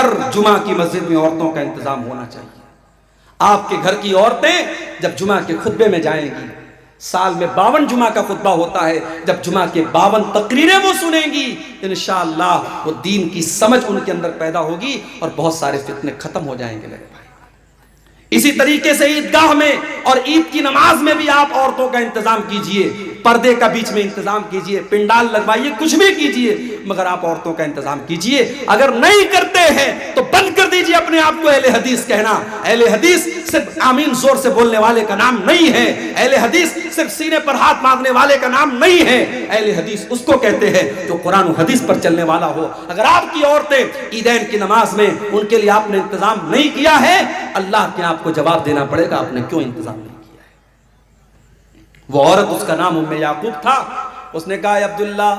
ہر جمعہ کی مسجد میں عورتوں کا انتظام ہونا چاہیے۔ آپ کے گھر کی عورتیں جب جمعہ کے خطبے میں جائیں گی، سال میں 52 جمعہ کا خطبہ ہوتا ہے، جب جمعہ کے 52 تقریریں وہ سنیں گی، انشاءاللہ وہ دین کی سمجھ ان کے اندر پیدا ہوگی اور بہت سارے فتنے ختم ہو جائیں گے میرے بھائی۔ اسی طریقے سے عیدگاہ میں اور عید کی نماز میں بھی آپ عورتوں کا انتظام کیجئے، پردے کا بیچ میں انتظام کیجئے، پنڈال لگوائیے، کچھ بھی کیجئے، مگر آپ عورتوں کا انتظام کیجئے۔ اگر نہیں کرتے ہیں تو بند کر دیجئے اپنے آپ کو اہل حدیث کہنا۔ اہل حدیث صرف آمین زور سے بولنے والے کا نام نہیں ہے، اہل حدیث صرف سینے پر ہاتھ مارنے والے کا نام نہیں ہے، اہل حدیث اس کو کہتے ہیں جو قرآن و حدیث پر چلنے والا ہو۔ اگر آپ کی عورتیں عیدین کی نماز میں ان کے لیے آپ نے انتظام نہیں کیا ہے، اللہ کے آپ کو جواب دینا پڑے گا آپ نے کیوں انتظام نہیں کیا ہے۔ وہ عورت، اس کا نام ام یعقوب تھا، اس نے کہا عبداللہ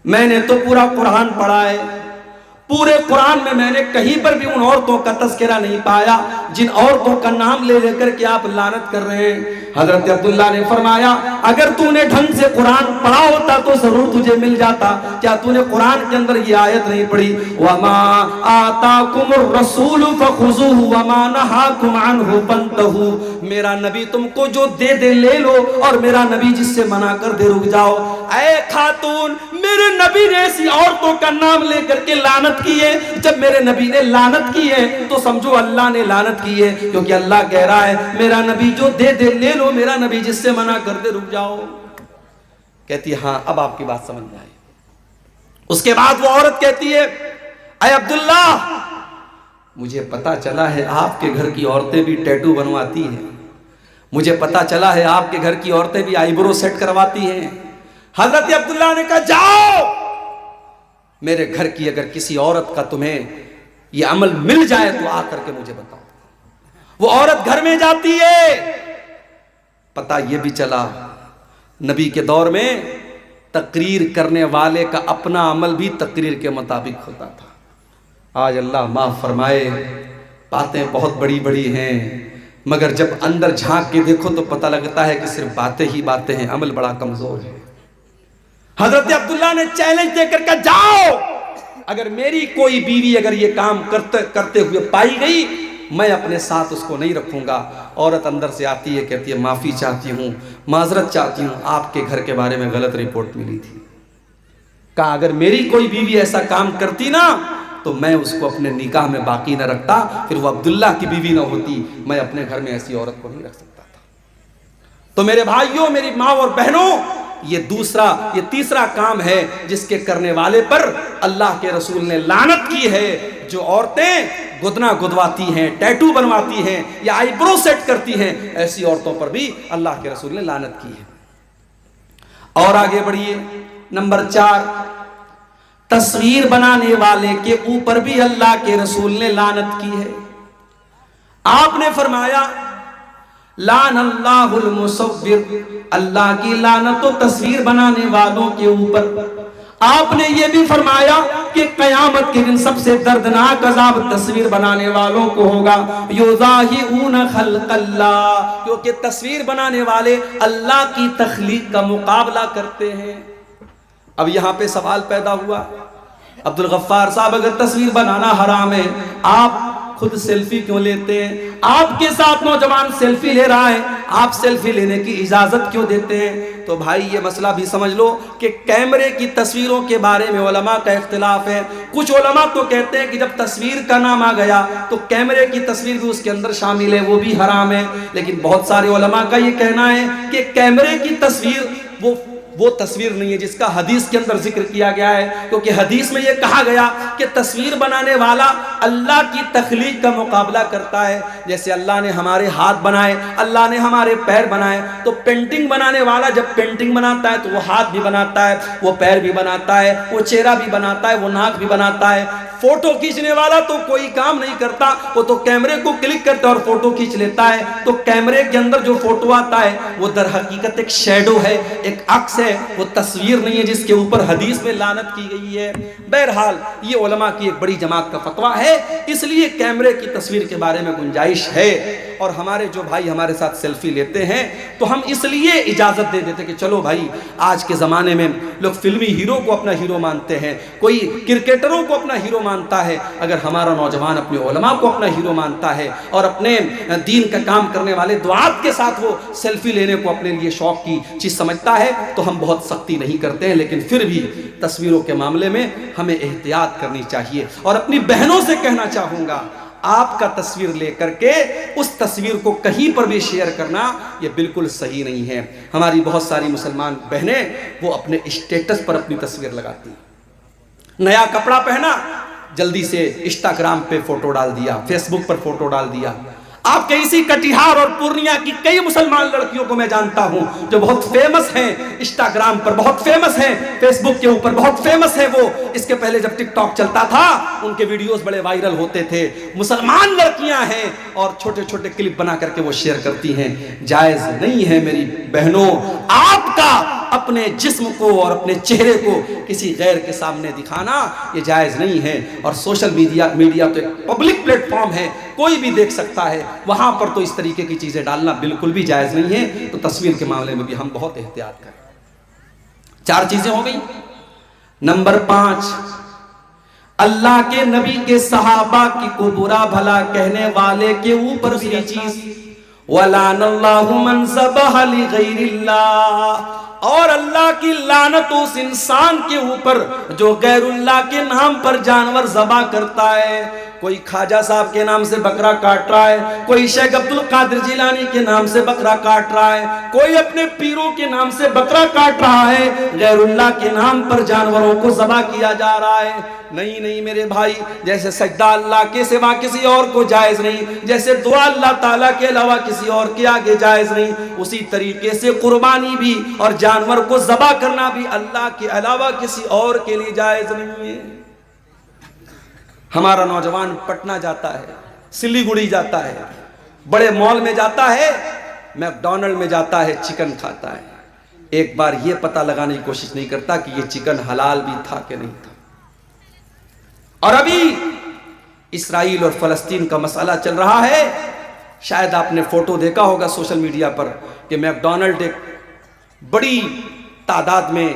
میں نے تو پورا قرآن پڑھا ہے، پورے قرآن میں نے کہیں پر بھی ان عورتوں کا تذکرہ نہیں پایا جن عورتوں کا نام لے لے کر کے آپ لعنت کر رہے ہیں۔ حضرت عبداللہ نے فرمایا اگر تو نے ڈھنگ سے قرآن پڑھا ہوتا تو ضرور تجھے مل جاتا۔ کیا تو نے قرآن کے اندر یہ آیت نہیں پڑھی وَمَا آتَاكُمُ الرَّسُولُ فَخُذُوهُ وَمَا نَهَاكُمْ عَنْهُ فَانْتَهُوا، میرا نبی تم کو جو دے دے لے لو اور میرا نبی جس سے منع کر دے رک جاؤ۔ اے خاتون، میرے نبی نے ایسی عورتوں کا نام لے کر کے لعنت کی ہے، جب میرے نبی نے لعنت کی ہے تو سمجھو اللہ نے لعنت کی ہے، کیونکہ اللہ کہہ رہا ہے میرا نبی جو دے دے لے لو، میرا نبی جس سے منع کر دے رک جاؤ۔ کہتی ہے ہاں اب آپ کی بات سمجھ میں آئی۔ اس کے بعد وہ عورت کہتی ہے اے عبداللہ مجھے پتا چلا ہے آپ کے گھر کی عورتیں بھی ٹیٹو بنواتی ہیں، مجھے پتا چلا ہے آپ کے گھر کی عورتیں بھی آئی برو سیٹ کرواتی ہیں۔ حضرت عبداللہ نے کہا جاؤ، میرے گھر کی اگر کسی عورت کا تمہیں یہ عمل مل جائے تو آ کر کے مجھے بتاؤ۔ وہ عورت گھر میں جاتی ہے، پتہ یہ بھی چلا نبی کے دور میں تقریر کرنے والے کا اپنا عمل بھی تقریر کے مطابق ہوتا تھا۔ آج اللہ معاف فرمائے باتیں بہت بڑی بڑی ہیں، مگر جب اندر جھانک کے دیکھو تو پتہ لگتا ہے کہ صرف باتیں ہی باتیں ہیں، عمل بڑا کمزور ہے۔ حضرت عبداللہ نے چیلنج دے کر کہا جاؤ، اگر میری کوئی بیوی اگر یہ کام کرتے ہوئے پائی گئی میں اپنے ساتھ اس کو نہیں رکھوں گا۔ عورت اندر سے آتی ہے، کہتی ہے معافی چاہتی ہوں، معذرت چاہتی ہوں، آپ کے گھر کے بارے میں غلط رپورٹ ملی تھی۔ کہا اگر میری کوئی بیوی ایسا کام کرتی نا تو میں اس کو اپنے نکاح میں باقی نہ رکھتا، پھر وہ عبداللہ کی بیوی نہ ہوتی، میں اپنے گھر میں ایسی عورت کو نہیں رکھ سکتا تھا۔ تو میرے بھائیوں، میری ماں اور بہنوں، یہ تیسرا کام ہے جس کے کرنے والے پر اللہ کے رسول نے لعنت کی ہے۔ جو عورتیں گدنا گدواتی ہیں، ٹیٹو بنواتی ہیں یا آئی برو سیٹ کرتی ہیں، ایسی عورتوں پر بھی اللہ کے رسول نے لعنت کی ہے۔ اور آگے بڑھیے، نمبر 4، تصویر بنانے والے کے اوپر بھی اللہ کے رسول نے لعنت کی ہے۔ آپ نے فرمایا لعن اللہ المصور، اللہ کی لعنت و تصویر بنانے والوں کے اوپر۔ آپ نے یہ بھی فرمایا کہ قیامت کے دن سب سے دردناک عذاب تصویر بنانے والوں کو ہوگا، یضاہئون خلق اللہ، کیونکہ تصویر بنانے والے اللہ کی تخلیق کا مقابلہ کرتے ہیں۔ اب یہاں پہ سوال پیدا ہوا عبدالغفار صاحب اگر تصویر بنانا حرام ہے، آپ خود سیلفی کیوں لیتے ہیں؟ آپ کے ساتھ نوجوان سیلفی لے رہا ہے، آپ سیلفی لینے کی اجازت کیوں دیتے ہیں؟ تو بھائی یہ مسئلہ بھی سمجھ لو کہ کیمرے کی تصویروں کے بارے میں علماء کا اختلاف ہے۔ کچھ علماء تو کہتے ہیں کہ جب تصویر کا نام آ گیا تو کیمرے کی تصویر بھی اس کے اندر شامل ہے، وہ بھی حرام ہے۔ لیکن بہت سارے علماء کا یہ کہنا ہے کہ کیمرے کی تصویر وہ تصویر نہیں ہے جس کا حدیث کے اندر ذکر کیا گیا ہے، کیونکہ حدیث میں یہ کہا گیا کہ تصویر بنانے والا اللہ کی تخلیق کا مقابلہ کرتا ہے۔ جیسے اللہ نے ہمارے ہاتھ بنائے، اللہ نے ہمارے پیر بنائے، تو پینٹنگ بنانے والا جب پینٹنگ بناتا ہے تو وہ ہاتھ بھی بناتا ہے، وہ پیر بھی بناتا ہے، وہ چہرہ بھی بناتا ہے، وہ ناک بھی بناتا ہے۔ فوٹو کھینچنے والا تو کوئی کام نہیں کرتا، وہ تو کیمرے کو کلک کرتا ہے اور فوٹو کھینچ لیتا ہے۔ تو کیمرے کے اندر جو فوٹو آتا ہے وہ در حقیقت ایک شیڈو ہے، ایک عکس ہے، وہ تصویر نہیں ہے جس کے اوپر حدیث میں لعنت کی گئی ہے۔ بہرحال یہ علماء کی ایک بڑی جماعت کا فتویٰ ہے، اس لیے کیمرے کی تصویر کے بارے میں گنجائش ہے۔ اور ہمارے جو بھائی ہمارے ساتھ سیلفی لیتے ہیں تو ہم اس لیے اجازت دے دیتے کہ چلو بھائی، آج کے زمانے میں لوگ فلمی ہیرو کو اپنا ہیرو مانتے ہیں، کوئی کرکٹروں کو اپنا ہیرو مانتا ہے، اگر ہمارا نوجوان اپنے علماء کو اپنا ہیرو مانتا ہے اور اپنے دین کا کام کرنے والے دعات کے ساتھ وہ سیلفی لینے کو اپنے لیے شوق کی چیز سمجھتا ہے، تو ہم بہت سختی نہیں کرتے ہیں، لیکن پھر بھی تصویروں کے معاملے میں ہمیں احتیاط کرنی چاہیے۔ اور اپنی بہنوں سے کہنا چاہوں گا، آپ کا تصویر لے کر کے اس تصویر کو کہیں پر بھی شیئر کرنا یہ بالکل صحیح نہیں ہے۔ ہماری بہت ساری مسلمان بہنیں وہ اپنے اسٹیٹس پر اپنی تصویر لگاتی ہیں، نیا کپڑا پہنا جلدی سے انسٹاگرام پہ فوٹو ڈال دیا، فیس بک پر فوٹو ڈال دیا۔ آپ کے اسی کٹیہار اور پورنیہ کی کئی مسلمان لڑکیوں کو میں جانتا ہوں جو بہت فیمس ہیں، انسٹاگرام پر بہت فیمس ہیں، فیس بک کے اوپر بہت فیمس ہیں۔ وہ اس کے پہلے جب ٹک ٹاک چلتا تھا ان کے ویڈیوز بڑے وائرل ہوتے تھے، مسلمان لڑکیاں ہیں اور چھوٹے چھوٹے کلپ بنا کر کے وہ شیئر کرتی ہیں۔ جائز نہیں ہے میری بہنوں آپ کا اپنے جسم کو اور اپنے چہرے کو کسی غیر کے سامنے دکھانا، یہ جائز نہیں ہے۔ اور سوشل میڈیا تو ایک پبلک پلیٹ فارم ہے، کوئی بھی دیکھ سکتا ہے، وہاں پر تو اس طریقے کی چیزیں ڈالنا بالکل بھی جائز نہیں ہے۔ تو تصویر کے معاملے میں بھی ہم بہت احتیاط کریں۔ 4 چیزیں ہو گئی۔ نمبر 5، اللہ کے نبی کے صحابہ کی کو برا بھلا کہنے والے کے اوپر بھی چیز، وَلَعَنَ اللَّهُ مَنْ ذَبَحَ لِغَيْرِ اللَّهِ، اور اللہ کی لعنت اس انسان کے اوپر جو غیر اللہ کے نام پر جانور ذبح کرتا ہے۔ کوئی خواجہ صاحب کے نام سے بکرا کاٹ رہا ہے، کوئی شیخ عبد القادر جیلانی کے نام سے بکرا کاٹ رہا ہے، کوئی اپنے پیروں کے نام سے بکرا کاٹ رہا ہے، غیر اللہ کے نام پر جانوروں کو ذبح کیا جا رہا ہے۔ نہیں نہیں میرے بھائی، جیسے سجدہ اللہ کے سوا کسی اور کو جائز نہیں، جیسے دعا اللہ تعالیٰ کے علاوہ کسی اور کے آگے جائز نہیں، اسی طریقے سے قربانی بھی اور جانور کو ذبح کرنا بھی اللہ کے علاوہ کسی اور کے لیے جائز نہیں ہے۔ ہمارا نوجوان پٹنہ جاتا ہے، سلی گڑی جاتا ہے، بڑے مال میں جاتا ہے، میک ڈونلڈ میں جاتا ہے، چکن کھاتا ہے، ایک بار یہ پتہ لگانے کی کوشش نہیں کرتا کہ یہ چکن حلال بھی تھا کہ نہیں تھا۔ اور ابھی اسرائیل اور فلسطین کا مسئلہ چل رہا ہے، شاید آپ نے فوٹو دیکھا ہوگا سوشل میڈیا پر کہ میک ڈونلڈ ایک بڑی تعداد میں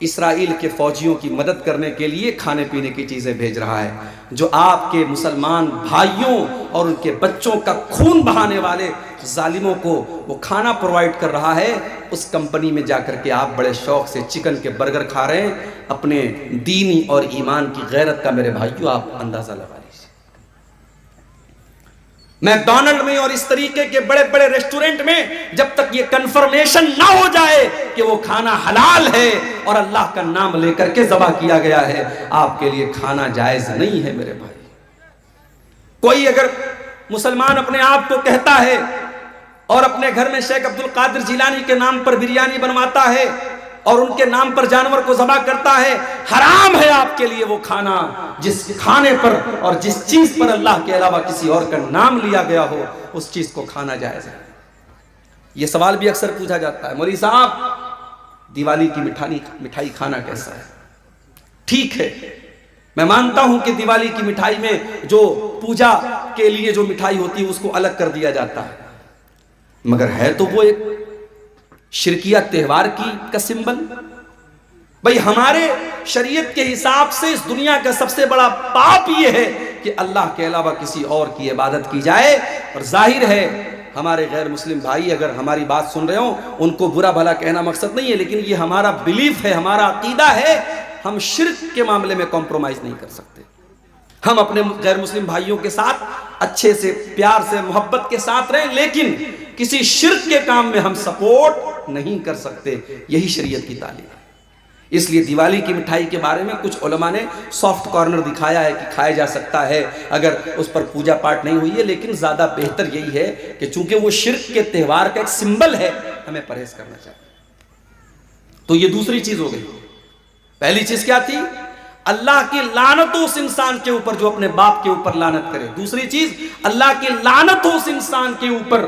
اسرائیل کے فوجیوں کی مدد کرنے کے لیے کھانے پینے کی چیزیں بھیج رہا ہے۔ جو آپ کے مسلمان بھائیوں اور ان کے بچوں کا خون بہانے والے ظالموں کو وہ کھانا پرووائڈ کر رہا ہے، اس کمپنی میں جا کر کے آپ بڑے شوق سے چکن کے برگر کھا رہے ہیں۔ اپنے دینی اور ایمان کی غیرت کا میرے بھائیوں آپ اندازہ لگا لیجیے۔ میک ڈونلڈ میں اور اس طریقے کے بڑے بڑے ریسٹورنٹ میں جب تک یہ کنفرمیشن نہ ہو جائے کہ وہ کھانا حلال ہے اور اللہ کا نام لے کر کے ذبح کیا گیا ہے، آپ کے لیے کھانا جائز نہیں ہے میرے بھائی۔ کوئی اگر مسلمان اپنے آپ کو کہتا ہے اور اپنے گھر میں شیخ عبد القادر جیلانی کے نام پر بریانی بنواتا ہے اور ان کے نام پر جانور کو ذبح کرتا ہے، حرام ہے آپ کے لیے وہ کھانا جس کھانے پر اور جس چیز پر اللہ کے علاوہ کسی اور کا نام لیا گیا ہو، اس چیز کو کھانا جائز ہے۔ یہ سوال بھی اکثر پوچھا جاتا ہے، مولوی صاحب دیوالی کی مٹھائی کھانا کیسا ہے؟ ٹھیک ہے، میں مانتا ہوں کہ دیوالی کی مٹھائی میں جو پوجا کے لیے جو مٹھائی ہوتی ہے اس کو الگ کر دیا جاتا ہے، مگر ہے تو وہ ایک شرکیہ تہوار کا سمبل۔ بھئی ہمارے شریعت کے حساب سے اس دنیا کا سب سے بڑا پاپ یہ ہے کہ اللہ کے علاوہ کسی اور کی عبادت کی جائے۔ اور ظاہر ہے ہمارے غیر مسلم بھائی اگر ہماری بات سن رہے ہوں، ان کو برا بھلا کہنا مقصد نہیں ہے، لیکن یہ ہمارا بلیف ہے، ہمارا عقیدہ ہے، ہم شرک کے معاملے میں کمپرومائز نہیں کر سکتے۔ ہم اپنے غیر مسلم بھائیوں کے ساتھ اچھے سے پیار سے محبت کے ساتھ رہیں، لیکن کسی شرک کے کام میں ہم سپورٹ نہیں کر سکتے۔ یہی شریعت کی تعلیم ہے۔ اس لیے دیوالی کی مٹھائی کے بارے میں کچھ علماء نے سافٹ کارنر دکھایا ہے کہ کھایا جا سکتا ہے اگر اس پر پوجا پاٹ نہیں ہوئی ہے، لیکن زیادہ بہتر یہی ہے کہ چونکہ وہ شرک کے تہوار کا ایک سمبل ہے، ہمیں پرہیز کرنا چاہیے۔ تو یہ دوسری چیز ہو گئی۔ پہلی چیز کیا تھی؟ اللہ کی لعنت ہو اس انسان کے اوپر جو اپنے باپ کے اوپر لعنت کرے۔ دوسری چیز اللہ کی لعنت ہو اس انسان کے اوپر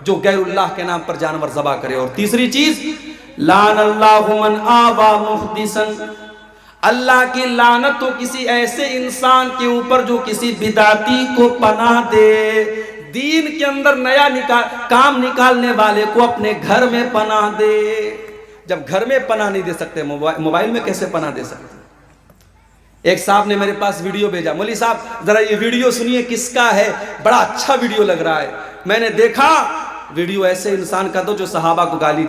جو غیر اللہ کے نام پر جانور ذبح کرے۔ اور تیسری چیز لعن اللہ من آوى محدثا، اللہ کی لعنت ہو کسی ایسے انسان کے اوپر جو کسی بدعتی کو پناہ دے، دین کے اندر نیا کام نکالنے والے کو اپنے گھر میں پناہ دے۔ جب گھر میں پناہ نہیں دے سکتے، موبائل میں کیسے پناہ دے سکتے؟ ایک صاحب نے میرے پاس ویڈیو بھیجا، مولوی صاحب ذرا یہ ویڈیو سنیے کس کا ہے، بڑا اچھا ویڈیو لگ رہا ہے۔ میں نے دیکھا ویڈیو ایسے انسان کا تو جو صحابہ کو گالی